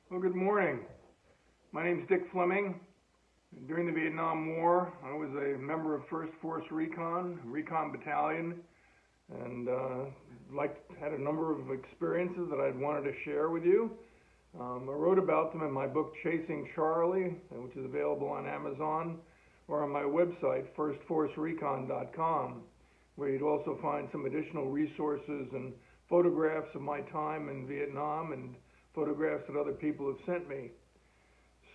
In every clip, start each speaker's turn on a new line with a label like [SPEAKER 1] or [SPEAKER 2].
[SPEAKER 1] Well, good morning. My name's Dick Fleming. During the Vietnam War, I was a member of First Force Recon, Battalion, and had a number of experiences that I'd wanted to share with you. I wrote about them in my book, Chasing Charlie, which is available on Amazon, or on my website, firstforcerecon.com, where you'd also find some additional resources and photographs of my time in Vietnam and photographs that other people have sent me.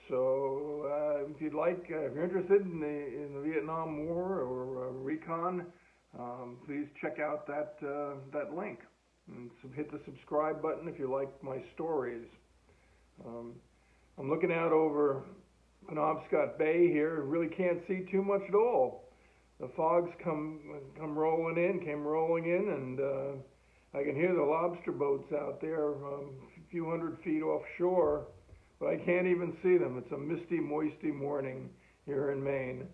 [SPEAKER 1] So if you're interested in the Vietnam War or recon, please check out that link and hit the subscribe button if you like my stories. I'm looking out over Penobscot Bay here. Really can't see too much at all. The fogs came rolling in, and I can hear the lobster boats out there a few hundred feet offshore, but I can't even see them. It's a misty, moisty morning here in Maine.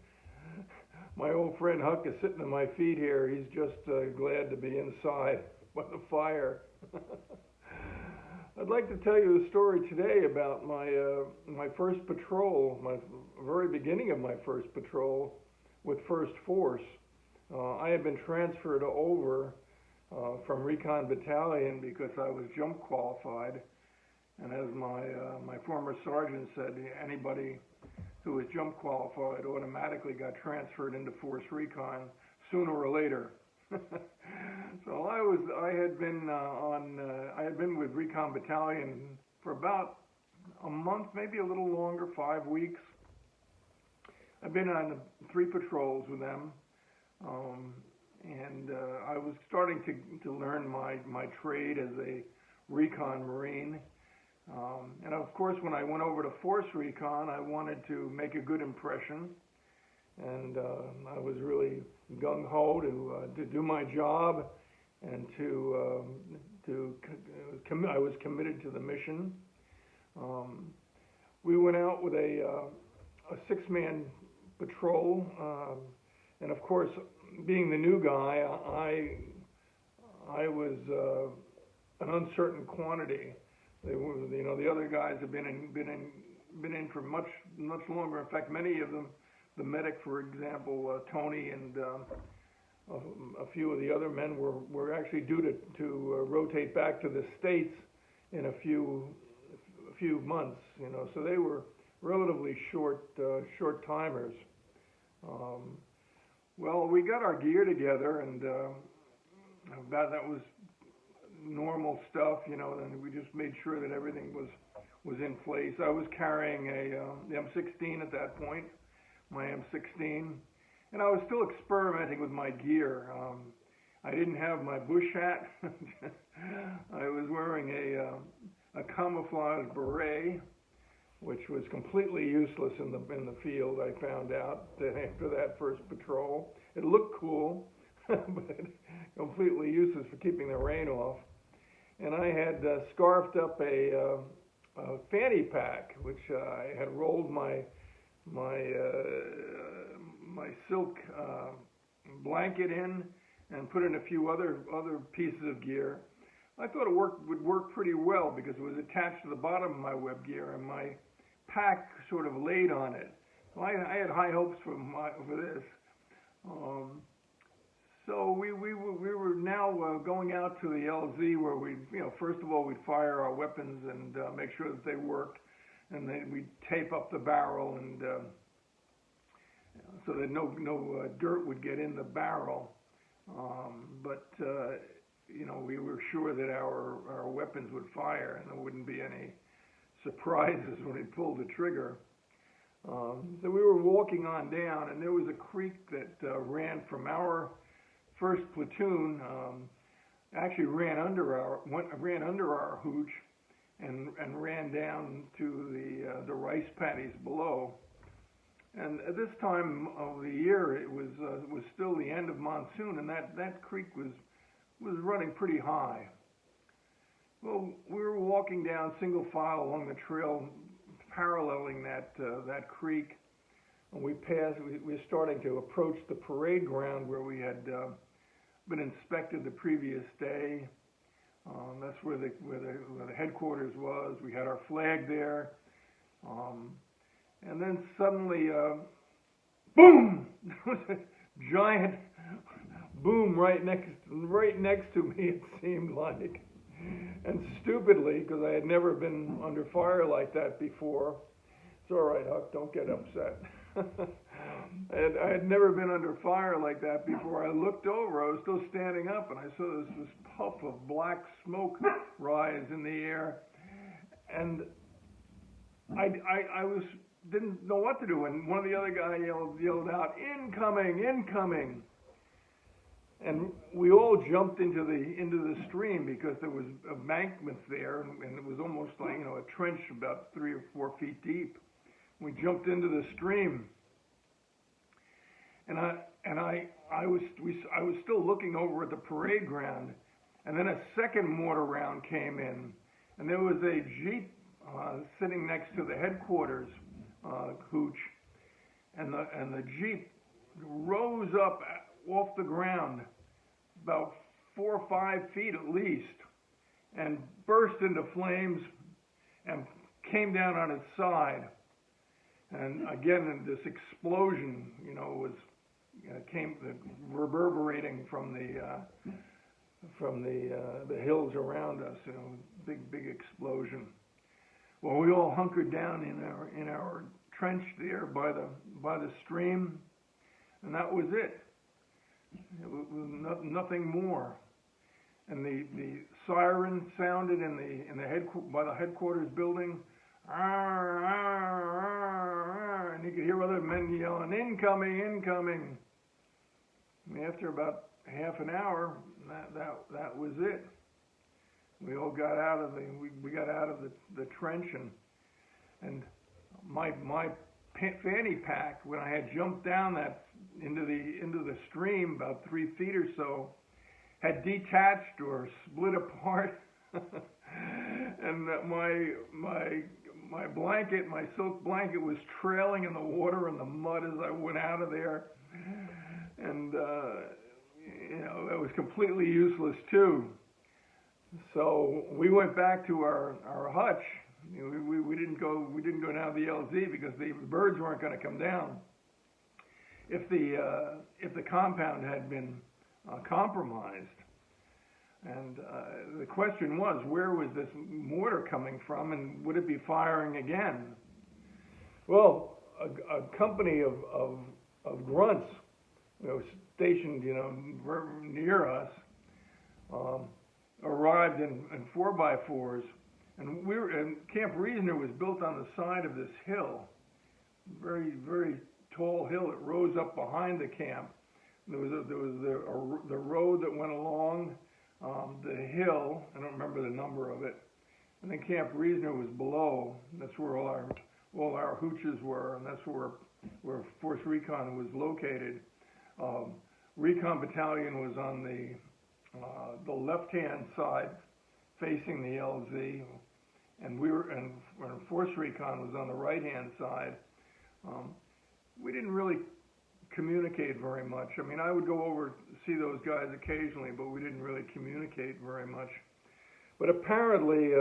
[SPEAKER 1] My old friend Huck is sitting at my feet here. He's just glad to be inside by the fire. I'd like to tell you the story today about my first patrol, my very beginning of my first patrol with First Force. I had been transferred over from Recon Battalion because I was jump qualified, and as my former sergeant said, anybody who was jump qualified automatically got transferred into Force Recon sooner or later. So I had been with Recon Battalion for about a month, maybe a little longer, 5 weeks. I've been on 3 patrols with them. And I was starting to learn my trade as a recon Marine. And of course, when I went over to Force Recon, I wanted to make a good impression. And I was really gung-ho to do my job, and I was committed to the mission. We went out with a 6-man patrol, and of course, being the new guy, I was an uncertain quantity. The other guys have been in for much longer. In fact, many of them, the medic, for example, Tony, and a few of the other men were actually due to rotate back to the States in a few months. So they were relatively short timers. Well, we got our gear together, and that was normal stuff, and we just made sure that everything was in place. I was carrying the M16 at that point, my M16, and I was still experimenting with my gear. I didn't have my bush hat. I was wearing a camouflage beret, which was completely useless in the field. I found out that after that first patrol. It looked cool, but completely useless for keeping the rain off. And I had scarfed up a fanny pack, which I had rolled my silk blanket in and put in a few other pieces of gear. I thought it would work pretty well because it was attached to the bottom of my web gear, and my pack sort of laid on it. So I had high hopes for this. So we were now going out to the LZ, where first of all we'd fire our weapons and make sure that they worked, and then we'd tape up the barrel, and so that no dirt would get in the barrel. But we were sure that our weapons would fire, and there wouldn't be any surprises when we pulled the trigger. So we were walking on down, and there was a creek that ran from our first platoon, actually ran under our hooch, and ran down to the rice paddies below. And at this time of the year, it was still the end of monsoon, and that creek was running pretty high. Well, we were walking down single file along the trail, paralleling that creek, and we were starting to approach the parade ground where we had been inspected the previous day. That's where the headquarters was. We had our flag there. And then suddenly, boom! There was a giant boom right next to me, it seemed like. And stupidly, because I had never been under fire like that before. It's all right, Huck, don't get upset. I had never been under fire like that before. I looked over, I was still standing up, and I saw this puff of black smoke rise in the air. And I didn't know what to do, and one of the other guys yelled out, "Incoming, incoming!" And we all jumped into the stream because there was embankments there, and it was almost like a trench about 3 or 4 feet deep. We jumped into the stream, and I was still looking over at the parade ground, and then a second mortar round came in, and there was a Jeep sitting next to the headquarters hooch, and the Jeep rose up off the ground about 4 or 5 feet at least, and burst into flames and came down on its side. And again, this explosion, came reverberating from the hills around us. Big explosion. Well, we all hunkered down in our trench there by the stream, and that was it. It was nothing more. And the siren sounded by the headquarters building, and you could hear other men yelling, "Incoming, incoming!" And after about half an hour, that was it. We all got out of the trench, and my fanny pack, when I had jumped down into the stream about 3 feet or so, had detached or split apart, and my blanket, my silk blanket, was trailing in the water and the mud as I went out of there, and it was completely useless too. So we went back to our hutch. We didn't go down to the LZ because the birds weren't going to come down. If the compound had been compromised, and the question was, where was this mortar coming from, and would it be firing again? Well, a company of grunts, stationed near us, arrived in 4x4s, and Camp Reasoner was built on the side of this hill, very, very tall hill. It rose up behind the camp. There was the road that went along the hill. I don't remember the number of it. And then Camp Reasoner was below. That's where all our hooches were, and that's where Force Recon was located. Recon Battalion was on the left-hand side, facing the LZ, and Force Recon was on the right-hand side. We didn't really communicate very much. I mean, I would go over to see those guys occasionally, but we didn't really communicate very much. But apparently,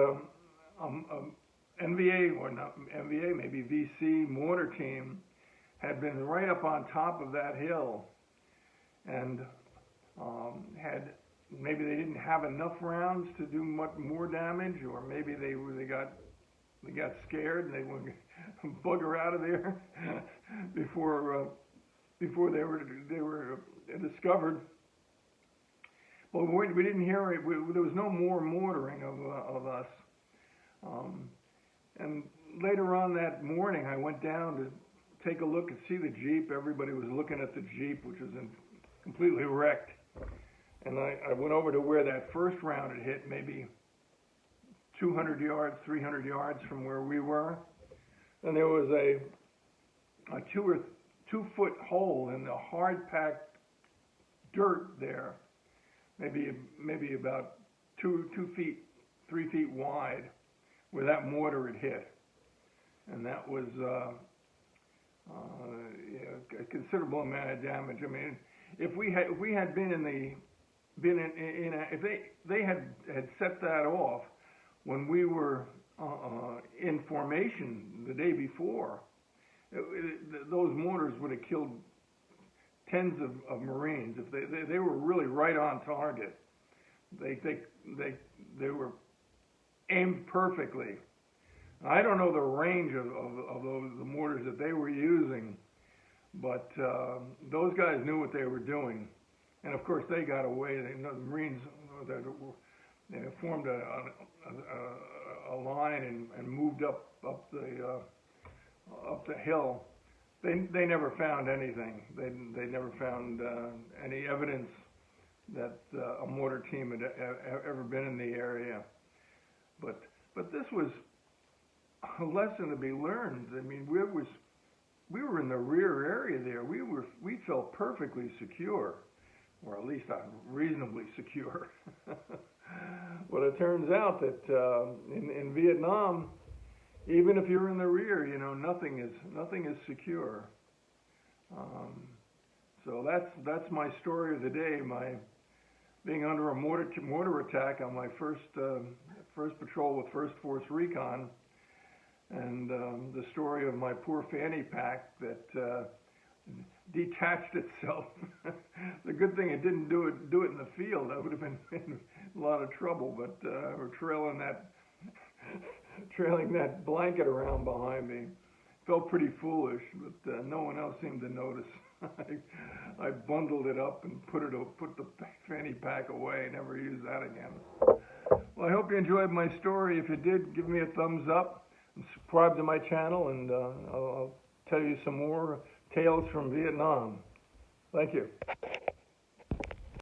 [SPEAKER 1] NVA, or not NVA, maybe VC mortar team had been right up on top of that hill, and maybe they didn't have enough rounds to do much more damage, or maybe they got scared and they would bugger out of there before they were discovered. But we didn't hear it. There was no more mortaring of us. And later on that morning, I went down to take a look and see the Jeep. Everybody was looking at the Jeep, which was completely wrecked. And I went over to where that first round had hit, maybe 200 yards, 300 yards from where we were. And there was a 2-foot hole in the hard-packed dirt there, maybe about 2 feet, 3 feet wide, where that mortar had hit. And that was a considerable amount of damage. I mean, if we had been in been if they had set that off when we were in formation the day before, those mortars would have killed tens of Marines. If they were really right on target. They were aimed perfectly. I don't know the range of the mortars that they were using, but those guys knew what they were doing, and of course they got away. The Marines they formed a line and moved up the hill. They never found anything. They never found any evidence that a mortar team had ever been in the area. But this was a lesson to be learned. I mean, we were in the rear area there. We felt perfectly secure, or at least reasonably secure. Well, it turns out that in Vietnam, even if you're in the rear, you know, nothing is secure. So that's my story of the day. My being under a mortar attack on my first patrol with First Force Recon, and the story of my poor fanny pack that detached itself. The good thing it didn't do it in the field. I would have been in a lot of trouble. But we're trailing that blanket around behind me. Felt pretty foolish, but no one else seemed to notice. I bundled it up and put the fanny pack away. Never used that again. Well, I hope you enjoyed my story. If you did, give me a thumbs up and subscribe to my channel, and I'll tell you some more tales from Vietnam. Thank you.